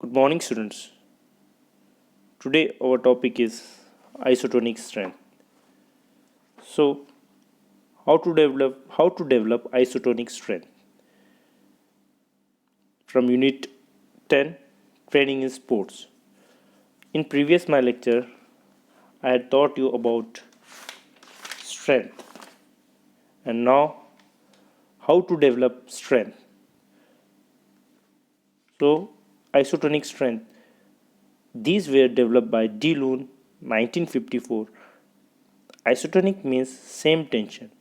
Good morning, students. Today our topic is isotonic strength. So, how to develop isotonic strength from Unit 10, Training in Sports. In previous my lecture, I had taught you about strength, and now how to develop strength. So, isotonic strength. These were developed by D. Loon, 1954. Isotonic means same tension.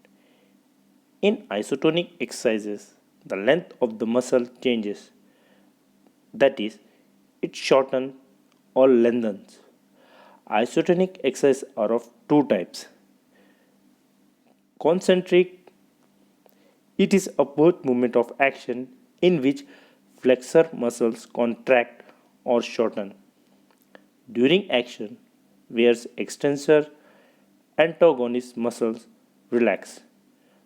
In isotonic exercises, the length of the muscle changes. That is, it shortens or lengthens. Isotonic exercises are of two types. Concentric, it is upward movement of action in which flexor muscles contract or shorten during action, whereas extensor antagonist muscles relax,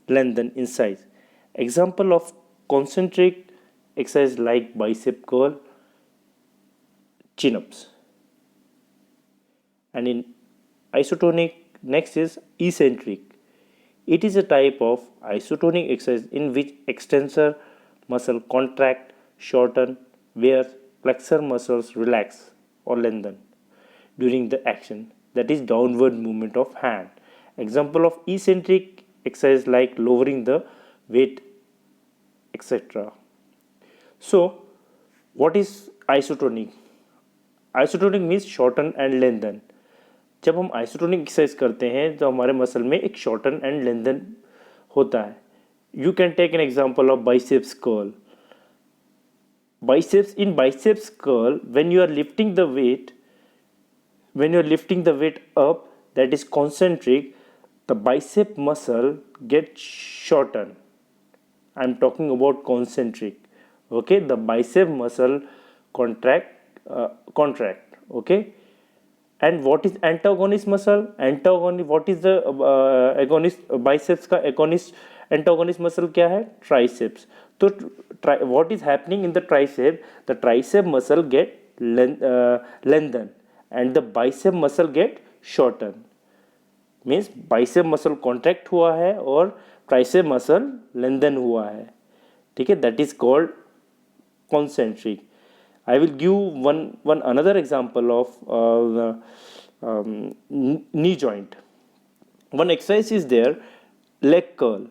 lengthen in size. Example of concentric exercise like bicep curl, chin ups. And in isotonic, next is eccentric. It is a type of isotonic exercise in which extensor muscle contract, shorten, where flexor muscles relax or lengthen during the action, that is downward movement of hand. Example of eccentric exercise like lowering the weight, etc. So, what is isotonic? Isotonic means shorten and lengthen. जब हम isotonic exercise करते हैं तो हमारे muscle में एक shorten and lengthen होता है. You can take an example of biceps curl. Biceps curl, when you are lifting the weight, up, that is concentric, the bicep muscle gets shortened. I'm talking about concentric. Okay, the bicep muscle contract. Okay, and what is antagonist muscle? What is the agonist biceps का agonist antagonist muscle क्या है? Triceps. तो what is happening in the tricep? The tricep muscle get lengthen and the bicep muscle get shorten. Means bicep muscle contract हुआ है और tricep muscle lengthen हुआ है. ठीक है, that is called concentric. I will give one another example of knee joint. One exercise is there, leg curl.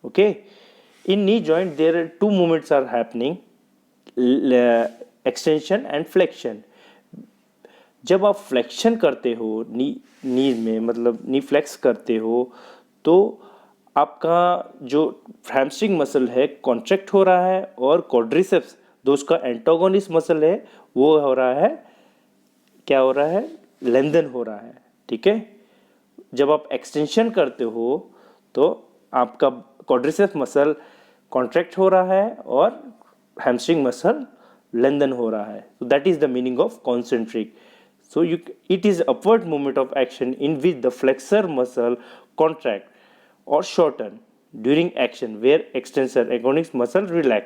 Okay, in knee joint there are two movements are happening, extension and flexion. जब आप flexion करते हो नी में, मतलब नी flex करते हो, तो आपका जो हैमस्ट्रिंग मसल है कॉन्ट्रैक्ट हो रहा है और क्वाड्रिसेप्स जो उसका एंटागोनिस्ट मसल है वो हो रहा है, क्या हो रहा है, लेंथन हो रहा है. ठीक है, जब आप एक्सटेंशन करते हो तो आपका क्वाड्रिसेप्स मसल कॉन्ट्रैक्ट हो रहा है और हैमस्ट्रिंग मसल लेंथन हो रहा है. so that is the meaning of concentric. So it is upward movement of action in which the flexor muscle contract or shorten during action where extensor agonist muscle relax.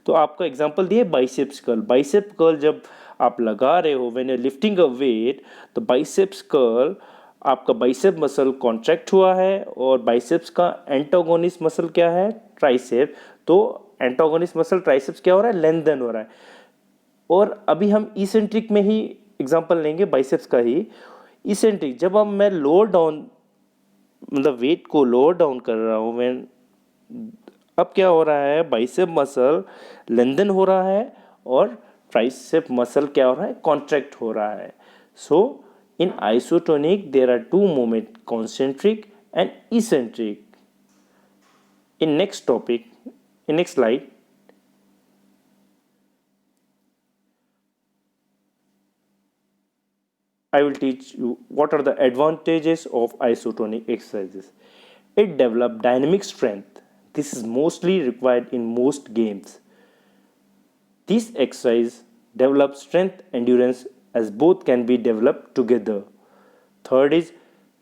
तो आपका example दिए biceps curl. Bicep curl जब आप लगा रहे हो when you lifting a weight, तो biceps curl आपका बाइसेप मसल कॉन्ट्रैक्ट हुआ है और बाइसेप्स का एंटागोनिस्ट मसल क्या है, ट्राइसेप. तो एंटागोनिस्ट मसल ट्राइसेप्स क्या हो रहा है, लेंथन हो रहा है. और अभी हम इसेंट्रिक में ही एग्जांपल लेंगे बाइसेप्स का ही. इसेंट्रिक जब अब मैं लोअर डाउन, मतलब वेट को लोअर डाउन कर रहा हूँ, मैं अब क्या हो रहा है, बाइसेप मसल लेंथन हो रहा है और ट्राइसेप मसल क्या हो रहा है, कॉन्ट्रैक्ट हो रहा है. So in isotonic there are two movement, concentric and eccentric. In next topic, in next slide, I will teach you what are the advantages of isotonic exercises. It develops dynamic strength. This is mostly required in most games. This exercise develops strength endurance as both can be developed together. Third is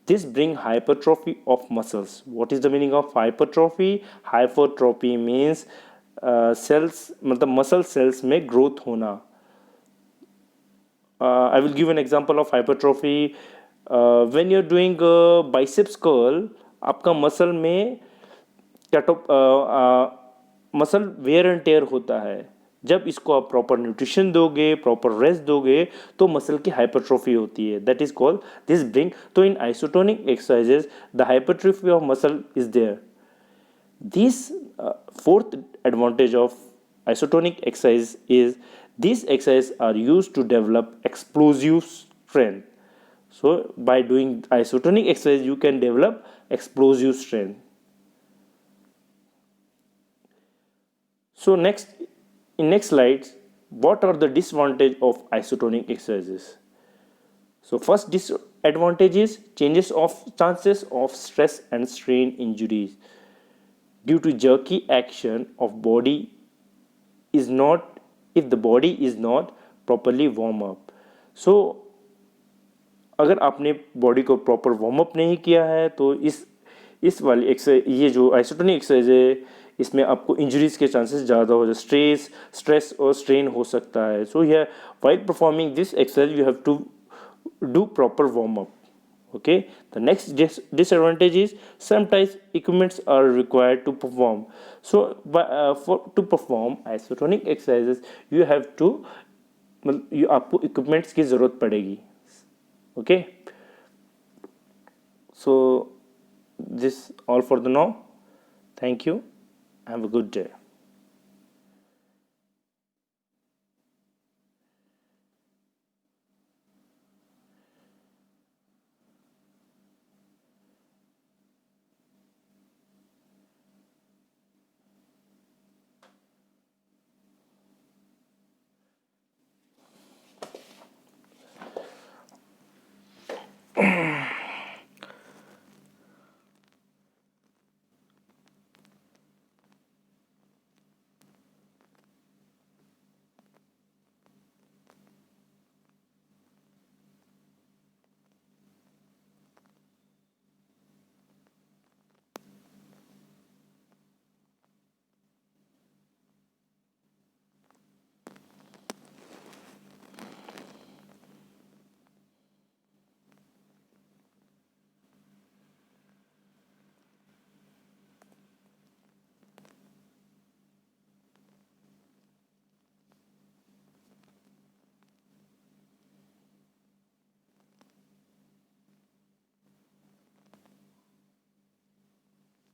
this bring hypertrophy of muscles. What is the meaning of hypertrophy? Hypertrophy means cells, मतलब muscle cells में growth होना. I will give an example of hypertrophy. When you're doing biceps curl, आपका muscle में कैटो muscle wear and tear होता है. जब इसको आप प्रॉपर न्यूट्रिशन दोगे, प्रॉपर रेस्ट दोगे, तो मसल की हाइपरट्रोफी होती है. That is called this bring. तो in isotonic exercises the hypertrophy of muscle is there. This fourth advantage of isotonic exercise is these exercises are used to develop explosive strength. So by doing isotonic exercise, you can develop explosive strength. So next slides, what are the disadvantage of isotonic exercises? So first disadvantage is chances of stress and strain injuries due to jerky action of body is not if the body is not properly warm up. So अगर आपने body को proper warm up नहीं किया है तो इस वाली exercise, ये जो आइसोटोनिक एक्सरसाइज है, इसमें आपको इंजरीज के चांसेस ज़्यादा हो जाए, स्ट्रेस और स्ट्रेन हो सकता है. सो ये while performing this exercise you have to do proper warm up. Okay, the next disadvantage is sometimes equipments are required to perform. So to perform isotonic exercises you have to you आपको equipments की ज़रूरत पड़ेगी. Okay, so this all for the now. Thank you. Have a good day.